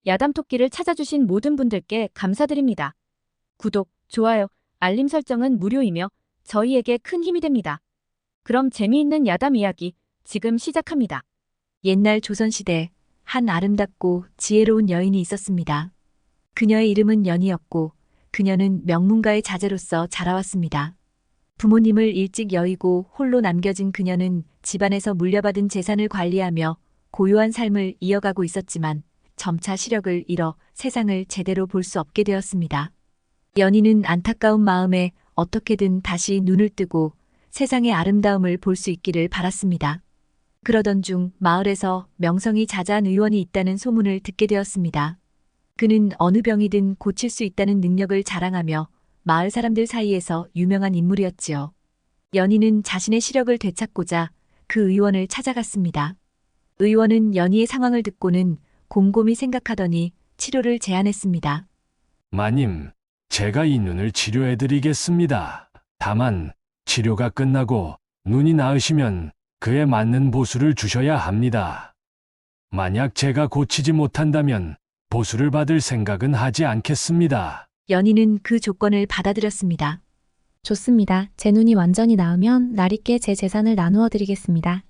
야담토끼를 찾아주신 모든 분들께 감사드립니다. 구독, 좋아요, 알림 설정은 무료이며 저희에게 큰 힘이 됩니다. 그럼 재미있는 야담 이야기 지금 시작합니다. 옛날 조선시대 한 아름답고 지혜로운 여인이 있었습니다. 그녀의 이름은 연희였고 그녀는 명문가의 자제로서 자라왔습니다. 부모님을 일찍 여의고 홀로 남겨진 그녀는 집안에서 물려받은 재산을 관리하며 고요한 삶을 이어가고 있었지만 점차 시력을 잃어 세상을 제대로 볼 수 없게 되었습니다. 연희는 안타까운 마음에 어떻게든 다시 눈을 뜨고 세상의 아름다움을 볼 수 있기를 바랐습니다. 그러던 중 마을에서 명성이 자자한 의원이 있다는 소문을 듣게 되었습니다. 그는 어느 병이든 고칠 수 있다는 능력을 자랑하며 마을 사람들 사이에서 유명한 인물이었지요. 연희는 자신의 시력을 되찾고자 그 의원을 찾아갔습니다. 의원은 연희의 상황을 듣고는 곰곰이 생각하더니 치료를 제안했습니다. 마님, 제가 이 눈을 치료해드리겠습니다. 다만 치료가 끝나고 눈이 나으시면 그에 맞는 보수를 주셔야 합니다. 만약 제가 고치지 못한다면 보수를 받을 생각은 하지 않겠습니다. 연희는 그 조건을 받아들였습니다. 좋습니다. 제 눈이 완전히 나으면 날있게 제 재산을 나누어 드리겠습니다.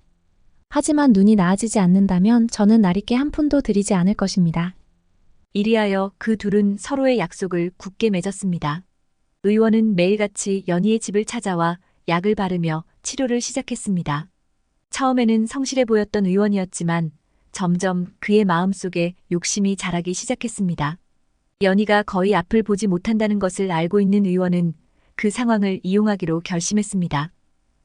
하지만 눈이 나아지지 않는다면 저는 날있게 한 푼도 드리지 않을 것입니다. 이리하여 그 둘은 서로의 약속을 굳게 맺었습니다. 의원은 매일같이 연희의 집을 찾아와 약을 바르며 치료를 시작했습니다. 처음에는 성실해 보였던 의원이었지만 점점 그의 마음속에 욕심이 자라기 시작했습니다. 연희가 거의 앞을 보지 못한다는 것을 알고 있는 의원은 그 상황을 이용하기로 결심했습니다.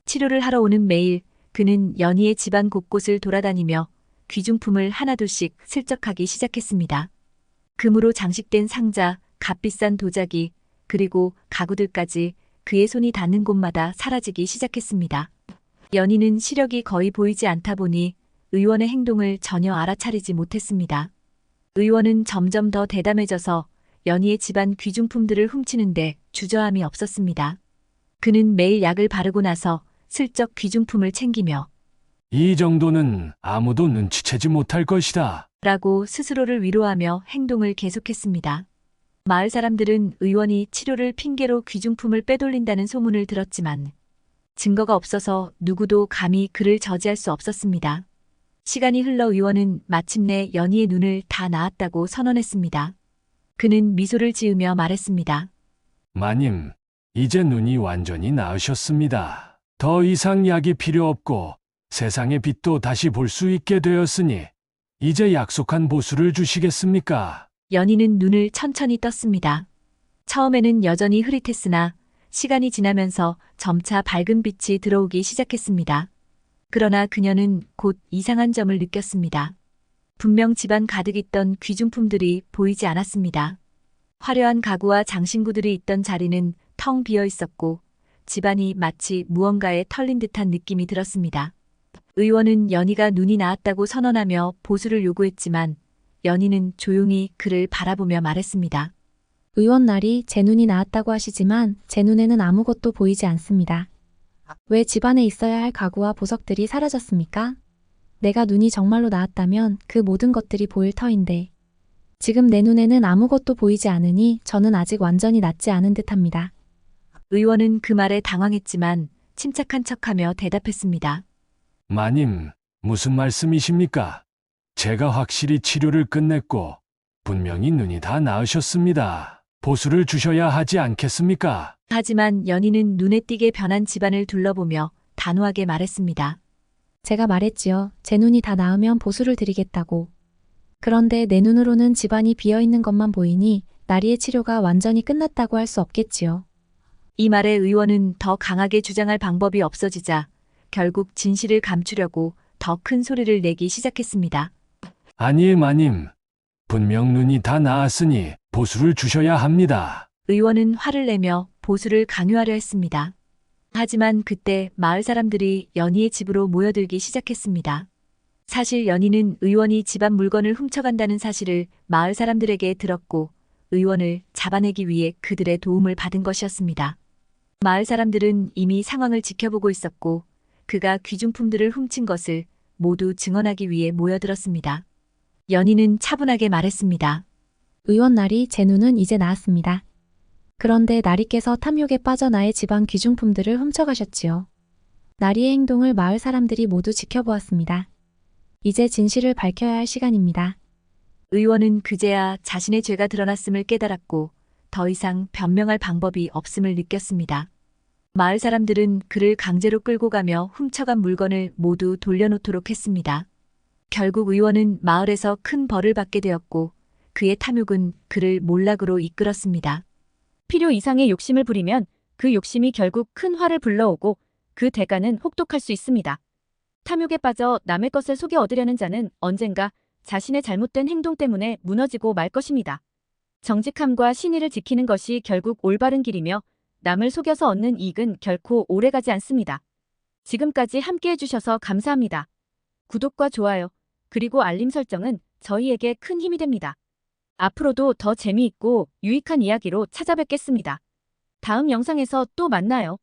치료를 하러 오는 매일 그는 연희의 집안 곳곳을 돌아다니며 귀중품을 하나둘씩 슬쩍하기 시작했습니다. 금으로 장식된 상자, 값비싼 도자기, 그리고 가구들까지 그의 손이 닿는 곳마다 사라지기 시작했습니다. 연희는 시력이 거의 보이지 않다 보니 의원의 행동을 전혀 알아차리지 못했습니다. 의원은 점점 더 대담해져서 연희의 집안 귀중품들을 훔치는데 주저함이 없었습니다. 그는 매일 약을 바르고 나서 슬쩍 귀중품을 챙기며 이 정도는 아무도 눈치채지 못할 것이다. 라고 스스로를 위로하며 행동을 계속했습니다. 마을 사람들은 의원이 치료를 핑계로 귀중품을 빼돌린다는 소문을 들었지만 증거가 없어서 누구도 감히 그를 저지할 수 없었습니다. 시간이 흘러 의원은 마침내 연희의 눈을 다 나았다고 선언했습니다. 그는 미소를 지으며 말했습니다. 마님, 이제 눈이 완전히 나으셨습니다. 더 이상 약이 필요 없고 세상의 빛도 다시 볼 수 있게 되었으니 이제 약속한 보수를 주시겠습니까? 연희는 눈을 천천히 떴습니다. 처음에는 여전히 흐릿했으나 시간이 지나면서 점차 밝은 빛이 들어오기 시작했습니다. 그러나 그녀는 곧 이상한 점을 느꼈습니다. 분명 집안 가득 있던 귀중품들이 보이지 않았습니다. 화려한 가구와 장신구들이 있던 자리는 텅 비어 있었고 집안이 마치 무언가에 털린 듯한 느낌이 들었습니다. 의원은 연희가 눈이 나았다고 선언하며 보수를 요구했지만 연희는 조용히 그를 바라보며 말했습니다. 의원 날이 제 눈이 나았다고 하시지만 제 눈에는 아무것도 보이지 않습니다. 왜 집안에 있어야 할 가구와 보석들이 사라졌습니까? 내가 눈이 정말로 나았다면 그 모든 것들이 보일 터인데 지금 내 눈에는 아무것도 보이지 않으니 저는 아직 완전히 낫지 않은 듯합니다. 의원은 그 말에 당황했지만 침착한 척하며 대답했습니다. 마님, 무슨 말씀이십니까? 제가 확실히 치료를 끝냈고 분명히 눈이 다 나으셨습니다. 보수를 주셔야 하지 않겠습니까? 하지만 연희는 눈에 띄게 변한 집안을 둘러보며 단호하게 말했습니다. 제가 말했지요. 제 눈이 다 나으면 보수를 드리겠다고. 그런데 내 눈으로는 집안이 비어있는 것만 보이니 나리의 치료가 완전히 끝났다고 할 수 없겠지요. 이 말에 의원은 더 강하게 주장할 방법이 없어지자 결국 진실을 감추려고 더 큰 소리를 내기 시작했습니다. 아니, 마님. 분명 눈이 다 나았으니 보수를 주셔야 합니다. 의원은 화를 내며 보수를 강요하려 했습니다. 하지만 그때 마을 사람들이 연희의 집으로 모여들기 시작했습니다. 사실 연희는 의원이 집안 물건을 훔쳐간다는 사실을 마을 사람들에게 들었고 의원을 잡아내기 위해 그들의 도움을 받은 것이었습니다. 마을 사람들은 이미 상황을 지켜보고 있었고 그가 귀중품들을 훔친 것을 모두 증언하기 위해 모여들었습니다. 연희는 차분하게 말했습니다. 의원 나리 제 눈은 이제 나았습니다. 그런데 나리께서 탐욕에 빠져 나의 집안 귀중품들을 훔쳐가셨지요. 나리의 행동을 마을 사람들이 모두 지켜보았습니다. 이제 진실을 밝혀야 할 시간입니다. 의원은 그제야 자신의 죄가 드러났음을 깨달았고 더 이상 변명할 방법이 없음을 느꼈습니다. 마을 사람들은 그를 강제로 끌고 가며 훔쳐간 물건을 모두 돌려놓도록 했습니다. 결국 의원은 마을에서 큰 벌을 받게 되었고 그의 탐욕은 그를 몰락으로 이끌었습니다. 필요 이상의 욕심을 부리면 그 욕심이 결국 큰 화를 불러오고 그 대가는 혹독할 수 있습니다. 탐욕에 빠져 남의 것을 속여 얻으려는 자는 언젠가 자신의 잘못된 행동 때문에 무너지고 말 것입니다. 정직함과 신의를 지키는 것이 결국 올바른 길이며 남을 속여서 얻는 이익은 결코 오래가지 않습니다. 지금까지 함께 해주셔서 감사합니다. 구독과 좋아요, 그리고 알림 설정은 저희에게 큰 힘이 됩니다. 앞으로도 더 재미있고 유익한 이야기로 찾아뵙겠습니다. 다음 영상에서 또 만나요.